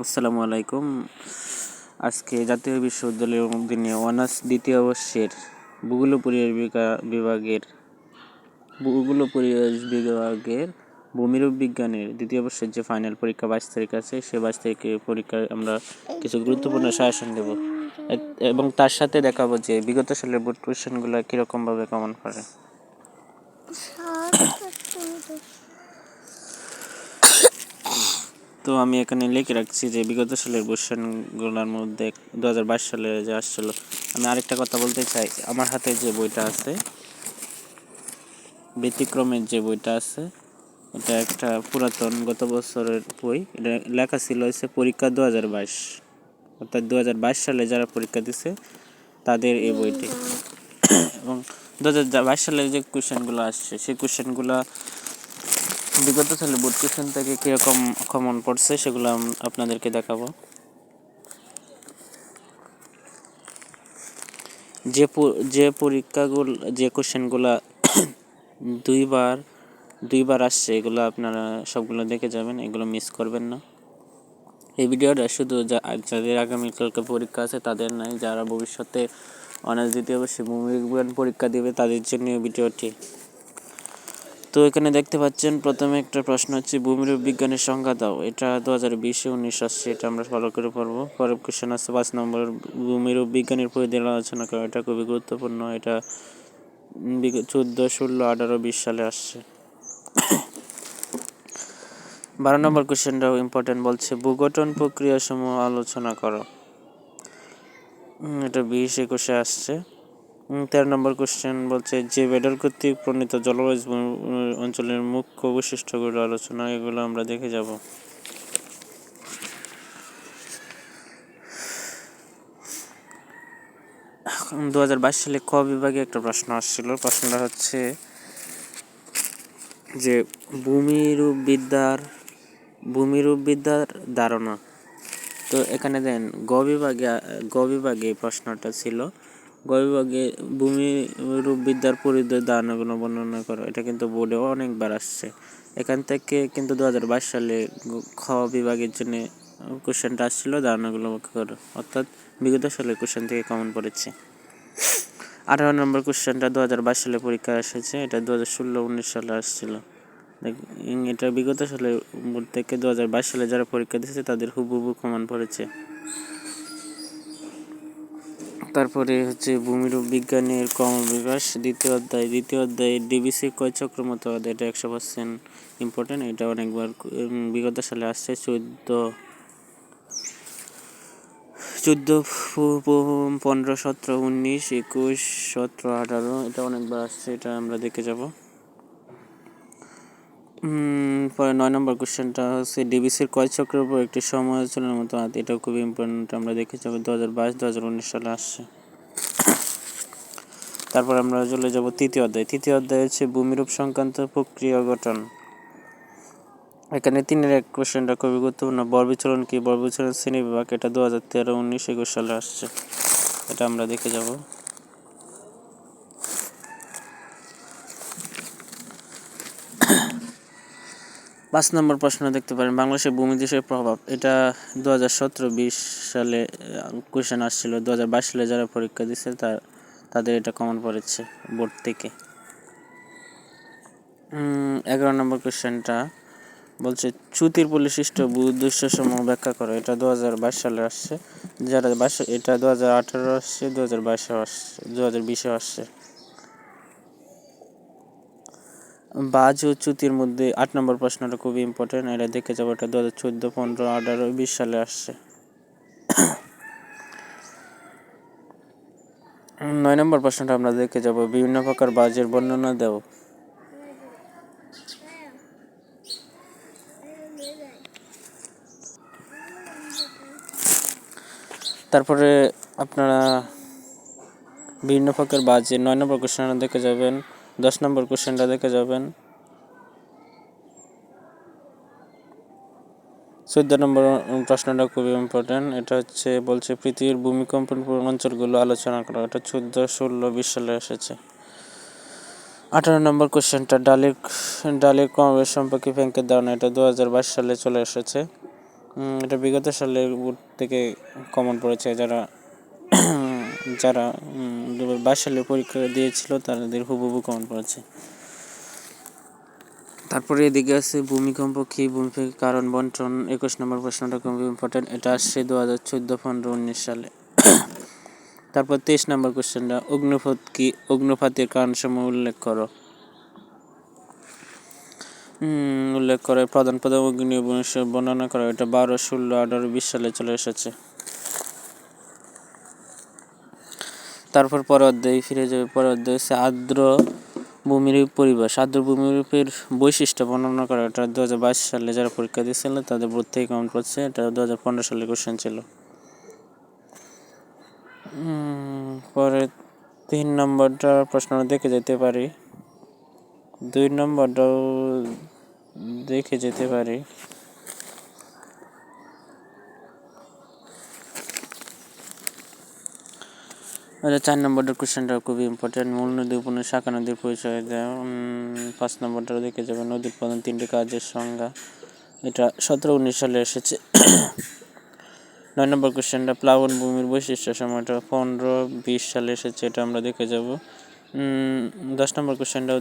আসসালামু আলাইকুম। আজকে জাতীয় বিশ্ববিদ্যালয়ের দিনে অনার্স দ্বিতীয় বর্ষের ভূগোল ও পরিবেশ বিভাগের ভূমিরূপ বিজ্ঞানের দ্বিতীয় বর্ষের যে ফাইনাল পরীক্ষা 22 তারিখ আছে, সে 22 তারিখের পরীক্ষায় আমরা কিছু গুরুত্বপূর্ণ সাজেশন দেব এবং তার সাথে দেখাবো যে বিগত সালের বোর্ড কোয়েশ্চেনগুলো কীরকমভাবে কমন পড়ে। তো আমি এখানে লিখে রাখছি যে বিগত সালের কোয়েশ্চেনগুলোর মধ্যে 2022 সালে যে আসছিল। আমি আরেকটা কথা বলতে চাই, আমার হাতে যে বইটা আছে, ব্যতিক্রমের যে বইটা আছে, এটা একটা পুরাতন গত বছরের বই। এটা লেখা ছিল হচ্ছে পরীক্ষা 2022, অর্থাৎ 2022 সালে যারা পরীক্ষা দিছে তাদের এই বইটি। এবং 2022 সালে যে কোয়েশ্চেনগুলো আসছে, সেই কোয়েশ্চেনগুলো বিগত সালে বোর্ড কোয়েশ্চেন থেকে কীরকম কমন পড়ছে সেগুলো আপনাদেরকে দেখাবো। যে পরীক্ষাগুলো, যে কোশ্চেনগুলো দুইবার আসছে, এগুলো আপনারা সবগুলো দেখে যাবেন, এগুলো মিস করবেন না। এই ভিডিওটা শুধু যাদের আগামীকালকে পরীক্ষা আছে তাদের নাই, যারা ভবিষ্যতে অনার্স দ্বিতীয় বর্ষে ভূমিবিজ্ঞান পরীক্ষা দেবে তাদের জন্য এই ভিডিওটি। তো এখানে দেখতে পাচ্ছেন প্রথমে একটা প্রশ্ন হচ্ছে ভূমিরূপ বিজ্ঞানের সংজ্ঞা দাও। এটা 2020-19 আসছে, এটা আমরা ফলো করে পড়বো। পরের কোশ্চেন আছে 5 নম্বর, ভূমিরূপ বিজ্ঞানের পরিধি আলোচনা করা। এটা খুবই গুরুত্বপূর্ণ, এটা 14, 16, 18, 20 সালে আসছে। 12 নম্বর কোশ্চেনটাও ইম্পর্টেন্ট, বলছে ভূগঠন প্রক্রিয়া সমূহ আলোচনা করো। এটা 20-21 আসছে। 13 নম্বর কোশ্চেন বলছে যে বেডার কর্তৃক প্রণীত জলবায়ু অঞ্চলের মুখ্য বৈশিষ্ট্যগুলো আলোচনা, এগুলো আমরা দেখে যাব। এখন 2022 সালে ক বিভাগে একটা প্রশ্ন আসছিল। প্রশ্নটা হচ্ছে যে ভূমিরূপবিদ্যার ধারণা। তো এখানে দেন গ বিভাগে প্রশ্নটা ছিল, গ বিভাগে ভূমিরূপবিদ্যার পরিধি ধারণাগুলো বর্ণনা করো। এটা কিন্তু বোর্ডেও অনেকবার আসছে। এখান থেকে কিন্তু 2022 সালে খ বিভাগের জন্য কোশ্চেনটা আসছিল ধারণাগুলো ব্যাখ্যা করো, অর্থাৎ বিগত সালের কোশ্চেন থেকে কমন পড়েছে। 18 নম্বর কোশ্চেনটা 2022 সালে পরীক্ষা এসেছে, এটা 2016-19 সালে আসছিল। এটা বিগত সালে বোর্ড থেকে 2022 সালে যারা পরীক্ষা দিয়েছে তাদের হুবহু কমন পড়েছে। তারপরে হচ্ছে ভূমিরূপ বিজ্ঞানের ক্রমবিকাশ দ্বিতীয় অধ্যায় ডিবিসি কয় চক্র মতবাদ। এটা 100% ইম্পর্টেন্ট, এটা অনেকবার বিগত সালে আসছে। 14, 15, 17, 19, 21, 17, 18, এটা অনেকবার আসছে, এটা আমরা দেখে যাব। পরে 9 নম্বর কোশ্চেনটা হচ্ছে ডিবিসির কয় চক্রের উপর একটি সমালোচনার মতো হাত। এটাও খুবই ইম্পর্টেন্ট, আমরা দেখে যাব। 2022, 2019 সালে আসছে। তারপর আমরা চলে যাব তৃতীয় অধ্যায় হচ্ছে ভূমিরূপ সংক্রান্ত প্রক্রিয়া গঠন। এখানে 3-1 কোশ্চেনটা খুবই গুরুত্বপূর্ণ। বর্বিচলন কি? বর্বিচলন শ্রেণী বিভাগ, এটা 2013, 19, 21 সালে আসছে, এটা আমরা দেখে যাব। পাঁচ নম্বর প্রশ্ন দেখতে পারেন, বাংলাদেশের ভূমিধসের প্রভাব। এটা 2017-20 সালে কোশ্চেন আসছিল। 2022 সালে যারা পরীক্ষা দিচ্ছে তাদের এটা কমন পড়েছে বোর্ড থেকে। 11 নম্বর কোশ্চেনটা বলছে চ্যুতির বৈশিষ্ট্য ভূদৃশ্যসমূহ ব্যাখ্যা করো। এটা 2022 সালে আসছে, এটা 2018 আসছে, 2022 আসছে, 2020 আসছে। বাজ ও চ্যুতির মধ্যে 8 নম্বর প্রশ্নটা খুবই ইম্পর্টেন্ট, এটা দেখে যাবো। এটা 2014, 15, 18, 20 সালে আসছে। 9 নম্বর প্রশ্নটা আমরা দেখে যাব, বিভিন্ন প্রকার বাজের বর্ণনা দাও। তারপরে আপনারা বিভিন্ন প্রকার বাজের 9 নম্বর কোশ্চেনটা দেখে যাবেন। 10 নম্বর কোশ্চেনটা দেখে যাবেন। 14 নম্বর প্রশ্নটা খুবই ইম্পর্টেন্ট, এটা হচ্ছে বলছে পৃথিবীর ভূমিকম্পন প্রবণ অঞ্চলগুলো আলোচনা করা। এটা 14, 16, 20 সালে এসেছে। 18 নম্বর কোশ্চেনটা ডালের কমবেশ সম্পর্কে ফ্র্যাঙ্কের ধারণা। এটা 2022 সালে চলে এসেছে। এটা বিগত সালের থেকে কমন পড়েছে। যারা যারা 2022 সালে পরীক্ষা দিয়েছিল তাদের হুবহু কমন পড়েছে। তারপরে এদিকে আছে ভূমিকম্প কি, ভূমিকম্পের কারণ বন্টন। 21 নম্বর প্রশ্নটা খুব ইম্পর্টেন্ট, এটা আসছে 2014, 15, 19 সালে। তারপর 23 নম্বর কোশ্চেনটা, অগ্নুৎপাত কি, অগ্নুৎপাতের কারণসমূহ উল্লেখ করো। উল্লেখ করে প্রধান প্রধান অগ্নিনির্বাপণ বর্ণনা করা। এটা 12, 16, 18, 20 সালে চলে এসেছে। তারপর পরের অধ্যায়ে ফিরে যাবে। পরের অধ্যায় হচ্ছে আর্দ্র ভূমিরূপ পরিবেশ। আর্দ্র ভূমিরূপের বৈশিষ্ট্য বর্ণনা করা। এটা 2022 সালে যারা পরীক্ষা দিয়েছিল তাদের বোর্ড থেকে কমন পড়ছে। এটা 2015 সালের কোশ্চেন ছিল। পরে 3 নম্বরটা প্রশ্ন দেখে যেতে পারি, 2 নম্বরটাও দেখে যেতে পারি। আচ্ছা, 4 নম্বরটার কোশ্চেনটা খুবই ইম্পর্টেন্ট। মূল নদী, উপনদী, শাখা নদীর পরিচয় দেয়। 5 নম্বরটাও দেখে যাবে। নদীর প্রধান 3টি কাজের সংজ্ঞা। এটা 17, 19 সালে এসেছে। 9 নম্বর কোশ্চেনটা প্লাবন ভূমির বৈশিষ্ট্য সময়টা 15, 20 সালে এসেছে। এটা আমরা দেখে যাব। 10 নম্বর কোশ্চেনটাও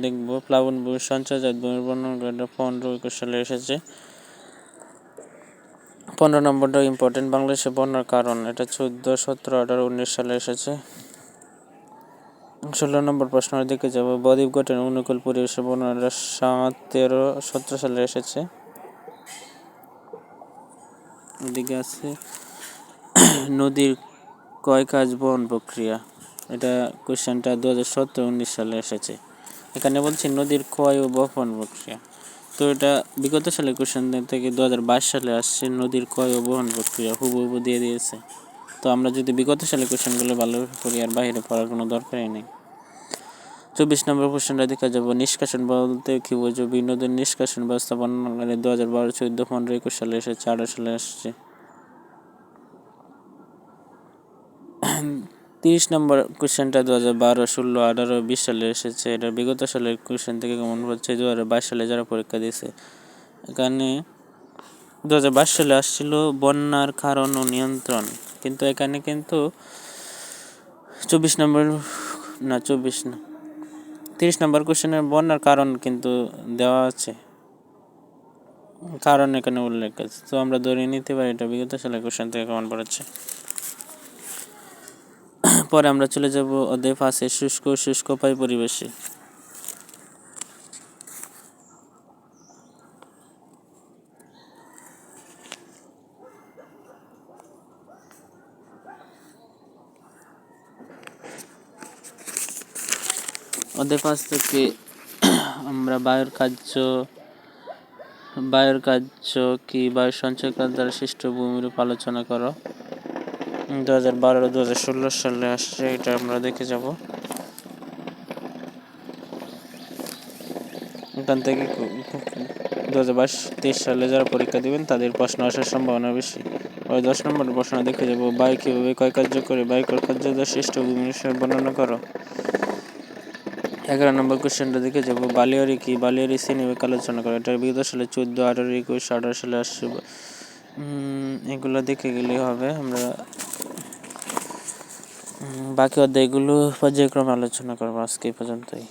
দেখব। প্লাবন ভূমির সঞ্চয়জাত ভূমির বর্ণনা, এটা 15, 21 সালে এসেছে। 15 নম্বরটা ইম্পর্টেন্ট, বাংলাদেশে বন্যার কারণ। এটা 14, 17, 18, 19 সালে এসেছে। 16 নম্বর প্রশ্ন দেখে যাব। বদ্বীপ গঠনের অনুকূল পরিবেশের বর্ণনা, 13, 17 সালে এসেছে। এদিকে আছে নদীর কয় কাজ বহন প্রক্রিয়া। এটা কোশ্চেনটা 2017, 19 সালে এসেছে। এখানে বলছি নদীর ক্ষয় ও বহন প্রক্রিয়া। তো এটা বিগত সালের কোশ্চেন থেকে 2022 সালে আসছে। নদীর ক্ষয় ও বহন প্রক্রিয়া হুবহু দিয়ে দিয়েছে। তো আমরা যদি বিগত সালের কোশ্চেনগুলো ভালো করি আর বাইরে পড়ার কোনো দরকারই নেই। 24 নম্বর কোশ্চেনটা দেখা যাব। নিষ্কাশন বলতে কি বোঝো। নদীর নিষ্কাশন ব্যবস্থা বর্ণনা করে। 2012, 14, 15, 21 সালে এসেছে, 18 সালে আসছে। 30 নম্বর কোশ্চেনটা 2012, 16, 18, 20 সালে এসেছে। এটা বিগত সালের কোশ্চেন থেকে কেমন হচ্ছে 2022 সালে যারা পরীক্ষা দিয়েছে। এখানে 2022 সালে আসছিল বন্যার কারণ ও নিয়ন্ত্রণ, কিন্তু এখানে কিন্তু 24 নম্বর না 24 না 30 নম্বর কোশ্চেনের বন্যার কারণ কিন্তু দেওয়া আছে, কারণ এখানে উল্লেখ আছে। তো আমরা ধরে নিতে পারি এটা বিগত সালের কোশ্চেন থেকে কেমন পড়েছে। পরে আমরা চলে যাব অধ্যায় 5, শুষ্ক শুষ্ক পাই পরিবেশে। অধ্যায় 5 থেকে আমরা বায়ুর কার্য কি, বায়ু সঞ্চয় কাজ দ্বারা সৃষ্ট ভূমিরূপ আলোচনা করো। 2012, 2016 সালে আসছে। এটা আমরা দেখে যাব। এখান থেকে 2022-23 সালে যারা পরীক্ষা দিবেন তাদের প্রশ্ন আসার সম্ভাবনা বেশি। ওই 10 নম্বর প্রশ্ন দেখে যাব। বায়ু কীভাবে কয় কার্য করে, বায়ুকর কার্য দ্বারা সৃষ্ট ভূমিরূপ বর্ণনা করো। 11 নম্বর কোশ্চেনটা দেখে যাব। বালিয়াড়ি কি, বালিয়াড়ি শ্রেণীবিভাগ আলোচনা করো। এটা বিগত সালে 14, 18, 21, 18 সালে আসছে। এগুলো দেখে গেলেই হবে। আমরা বাকি অধ্যায়গুলো পর্যায়ক্রমে আলোচনা করবো। আজকে এই পর্যন্তই।